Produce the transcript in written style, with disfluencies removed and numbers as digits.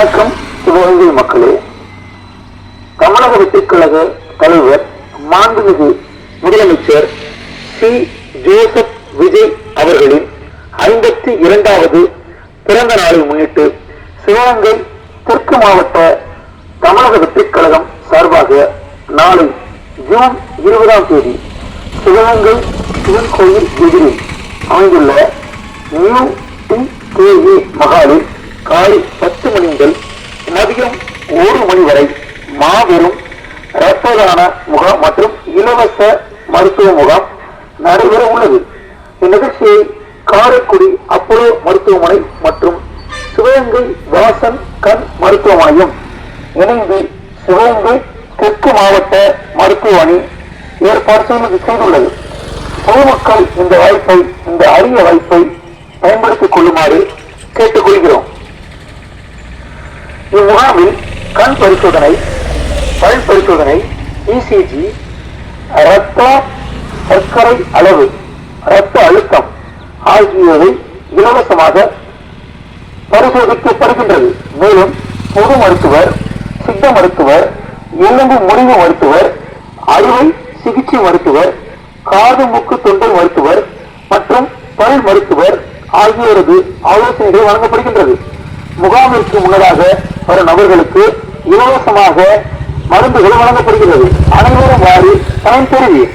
வணக்கம் சிவகங்கை மக்களே. தமிழக வெற்றிக் கழக தலைவர் மாண்புமிகு முதலமைச்சர் சி. ஜோசப் விஜய் அவர்களின் 52வது பிறந்த நாளை முன்னிட்டு சிவகங்கை தெற்கு மாவட்ட தமிழக வெற்றிக் கழகம் சார்பாக நாளை ஜூன் 20ஆம் தேதி சிவகங்கை சிவன் கோயில் எதிரில் அமைந்துள்ள நியூ TKA மகாலில் காலை 10 மணி முதல் மதியம் 1 மணி வரை மாபெரும் இரத்த தான முகாம் மற்றும் இலவச மருத்துவ முகாம் நடைபெற உள்ளது. இந்நிகழ்ச்சியை காரைக்குடி அப்போலோ மருத்துவமனை மற்றும் சிவகங்கை வாசன் கண் மருத்துவமனையும் இணைந்து சிவகங்கை தெற்கு மாவட்ட மருத்துவ அணி ஏற்பாடு செய்துள்ளது. பொதுமக்கள் இந்த அரிய வாய்ப்பை பயன்படுத்திக் கொள்ளுமாறு கேட்டுக்கொள்கிறோம். இம்முகாமில் கண் பரிசோதனை, பல் பரிசோதனை, ECG, இரத்த சர்க்கரை அளவு, இரத்த அழுத்தம் ஆகியவை இலவசமாக பரிசோதிக்கப்படுகின்றது. மேலும் பொது மருத்துவர், சித்த மருத்துவர், எலும்பு முறிவு மருத்துவர், அறுவை சிகிச்சை மருத்துவர், காது மூக்கு தொண்டை மருத்துவர் மற்றும் பல் மருத்துவர் ஆகியோரது ஆலோசனைகள் வழங்கப்படுகின்றது. முகாமிற்கு முன்னதாக வரும் நபர்களுக்கு இலவசமாக மருந்துகள் வழங்கப்படுகிறது. அனைவரும் வாரி பயன்பெறுவீர்.